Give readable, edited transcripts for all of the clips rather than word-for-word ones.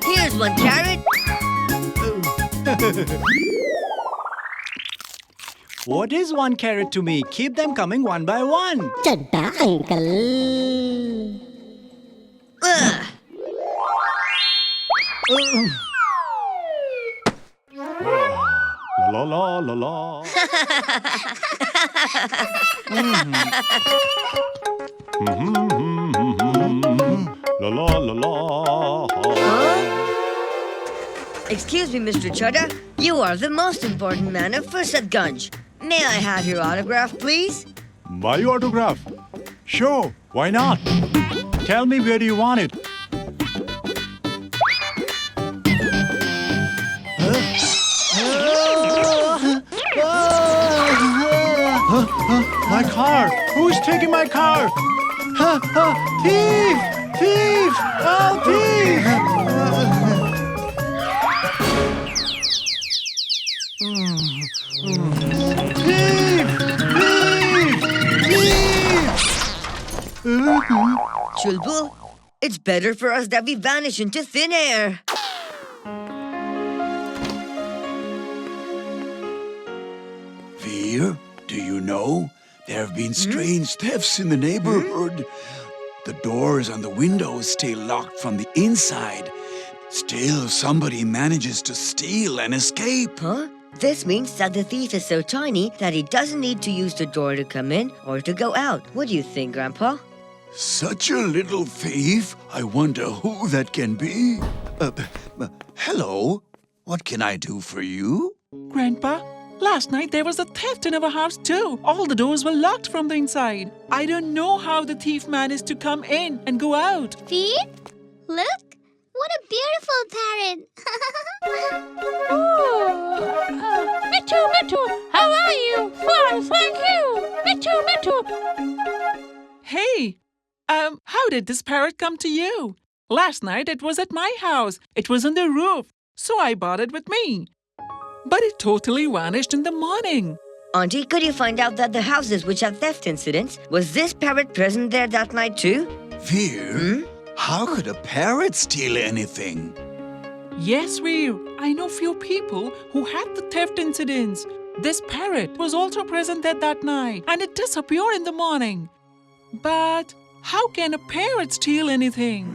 Here's one carrot. What is one carrot to me? Keep them coming one by one. Chadda, uncle. La la la la. La la la la. Excuse me, Mr. Chudda. You are the most important man of Fursadganj. May I have your autograph, please? My autograph? Sure, why not? Tell me where do you want it? My car! Who's taking my car? Thief! Thief! Oh, thief! Thief! Thief! Thief! Chulbul, it's better for us that we vanish into thin air. Vir, do you know? There have been strange thefts in the neighborhood. The doors and the windows stay locked from the inside. Still, somebody manages to steal and escape. Huh? This means that the thief is so tiny that he doesn't need to use the door to come in or to go out. What do you think, Grandpa? Such a little thief. I wonder who that can be. Hello. What can I do for you? Grandpa, last night there was a theft in our house too. All the doors were locked from the inside. I don't know how the thief managed to come in and go out. Vir, look. What a beautiful parrot. Mittu, Mittu, how are you? Fine, thank you. Mittu, Mittu. Hey, how did this parrot come to you? Last night it was at my house. It was on the roof, so I brought it with me. But it totally vanished in the morning. Auntie, could you find out that the houses which had theft incidents, was this parrot present there that night too? Vir, how could a parrot steal anything? Yes, Vir. I know few people who had the theft incidents. This parrot was also present there that night and it disappeared in the morning. But how can a parrot steal anything?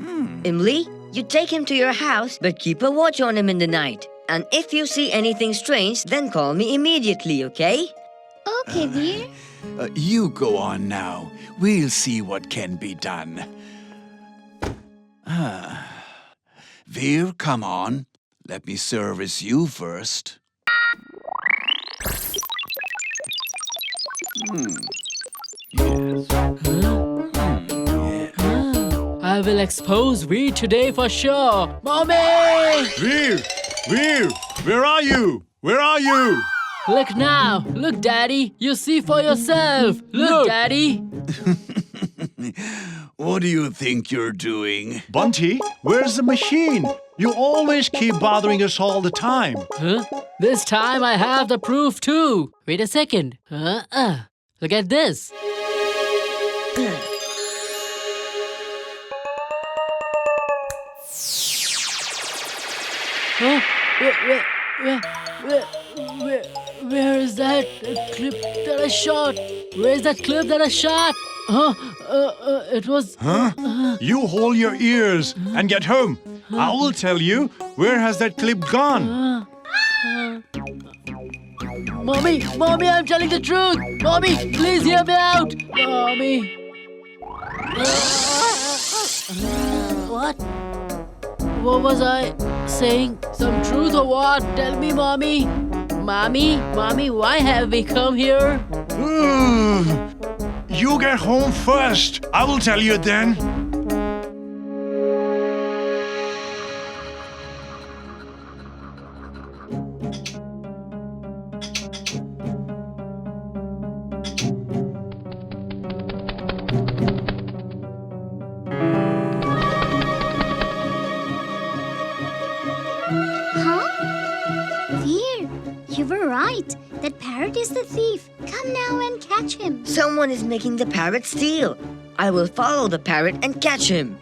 Imli, you take him to your house, but keep a watch on him in the night. And if you see anything strange, then call me immediately, okay? Okay, Vir. You go on now. We'll see what can be done. Vir, come on. Let me service you first. I will expose Vir today for sure. Mommy! Vir! Vir! Where are you? Where are you? Look now. Look, Daddy. You see for yourself. Look, Daddy. What do you think you're doing? Bunty, where's the machine? You always keep bothering us all the time. Huh? This time I have the proof too. Wait a second. Look at this. Huh? Where is that clip that I shot? Where is that clip that I shot? It was... You hold your ears and get home. I will tell you, where has that clip gone? Mommy, I'm telling the truth. Mommy, please hear me out. Mommy. What? What was I saying? Some truth or what? Tell me, Mommy. Mommy, why have we come here? You get home first. I will tell you then. You were right. That parrot is the thief. Come now and catch him. Someone is making the parrot steal. I will follow the parrot and catch him.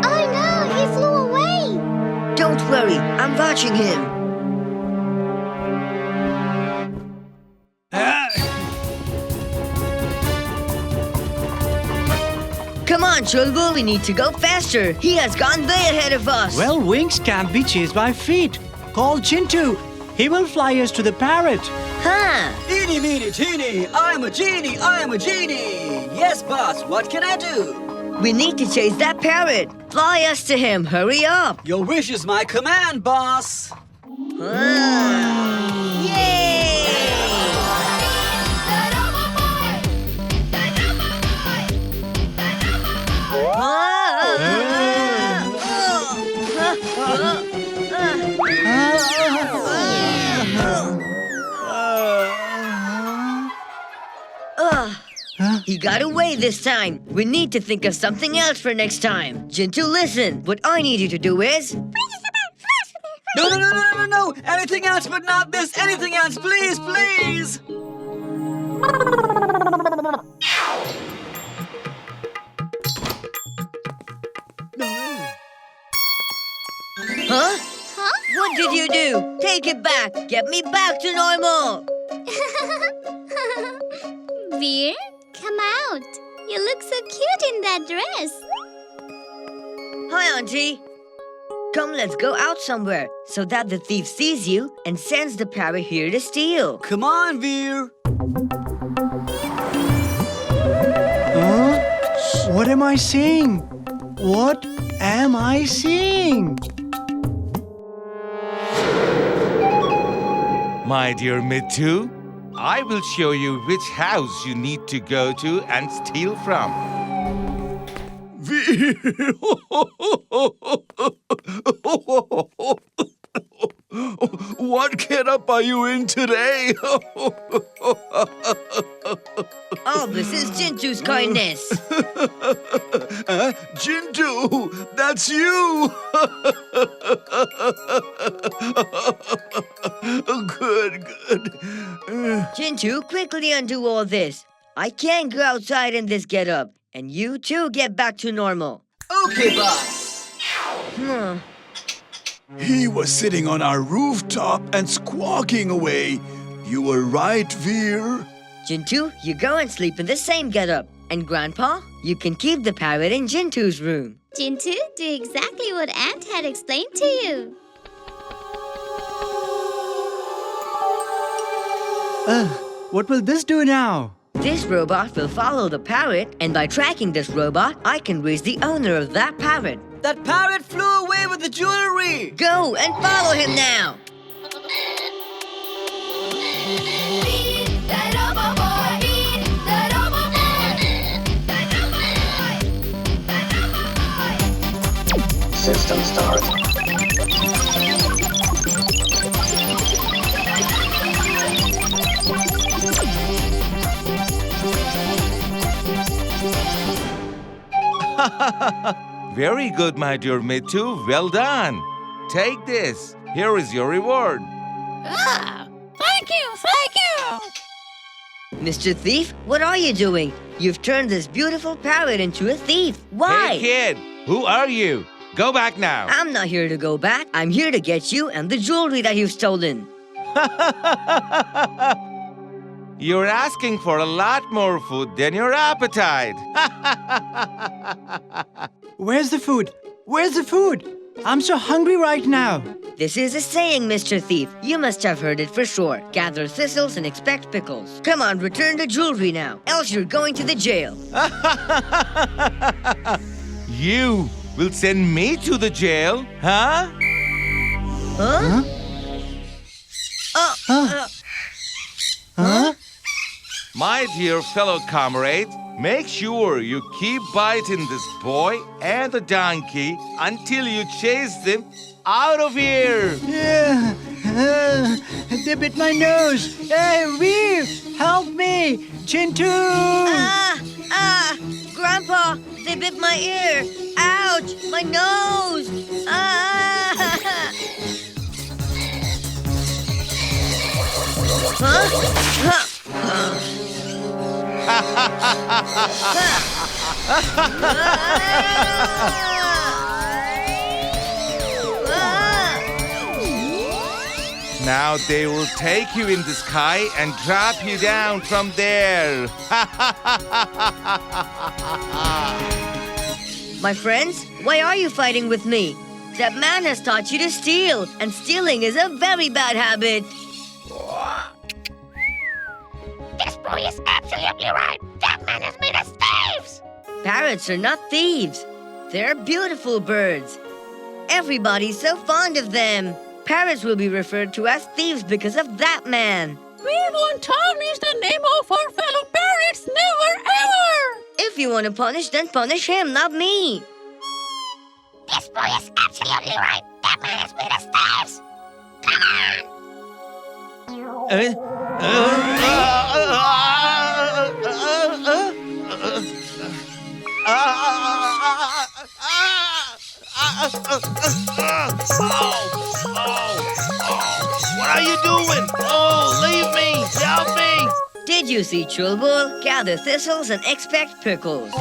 Oh no, he flew away. Don't worry, I'm watching him. Come on, Chulbul, we need to go faster. He has gone way ahead of us. Well, wings can't be chased by feet. Call Chintu. He will fly us to the parrot. Huh? Eeny, meeny, teeny, I'm a genie, I'm a genie. Yes, boss, what can I do? We need to chase that parrot. Fly us to him. Hurry up. Your wish is my command, boss. Yay! He got away this time. We need to think of something else for next time. Jintu, listen. What I need you to do is... No. Anything else but not this. Anything else, please, please. Huh? Huh? What did you do? Take it back. Get me back to normal. Vir, come out. You look so cute in that dress. Hi, Auntie. Come, let's go out somewhere so that the thief sees you and sends the parrot here to steal. Come on, Vir. Huh? What am I seeing? What am I seeing? My dear Mittu, I will show you which house you need to go to and steal from. What get-up are you in today? Oh, this is Jintu's kindness. Jintu, that's you! Good. Jintu, quickly undo all this. I can't go outside in this getup. And you too get back to normal. Okay, boss. He was sitting on our rooftop and squawking away. You were right, Vir. Jintu, you go and sleep in the same getup. And Grandpa, you can keep the parrot in Jintu's room. Jintu, do exactly what Aunt had explained to you. What will this do now? This robot will follow the parrot, and by tracking this robot, I can reach the owner of that parrot. That parrot flew away with the jewelry. Go and follow him now. System start. Very good, my dear Mittu. Well done. Take this. Here is your reward. Thank you. Mr. Thief, what are you doing? You've turned this beautiful parrot into a thief. Why? Hey, kid. Who are you? Go back now. I'm not here to go back. I'm here to get you and the jewelry that you've stolen. You're asking for a lot more food than your appetite. Where's the food? Where's the food? I'm so hungry right now. This is a saying, Mr. Thief. You must have heard it for sure. Gather thistles and expect pickles. Come on, return the jewelry now, else you're going to the jail. You will send me to the jail, huh? Huh? Huh? My dear fellow comrades, make sure you keep biting this boy and the donkey until you chase them out of here. Yeah. They bit my nose. Hey, Vir, help me. Chintu. Grandpa, they bit my ear. Ouch, my nose. Now they will take you in the sky and drop you down from there. My friends, why are you fighting with me? That man has taught you to steal, and stealing is a very bad habit. This boy is absolutely right. That man has made us thieves. Parrots are not thieves. They're beautiful birds. Everybody's so fond of them. Parrots will be referred to as thieves because of that man. We won't tarnish the name of our fellow parrots, never ever! If you want to punish, then punish him, not me. This boy is absolutely right. That man has made us thieves. Come What are you doing? Oh, leave me! Help me! Did you see Chulbul? Gather thistles and expect pickles.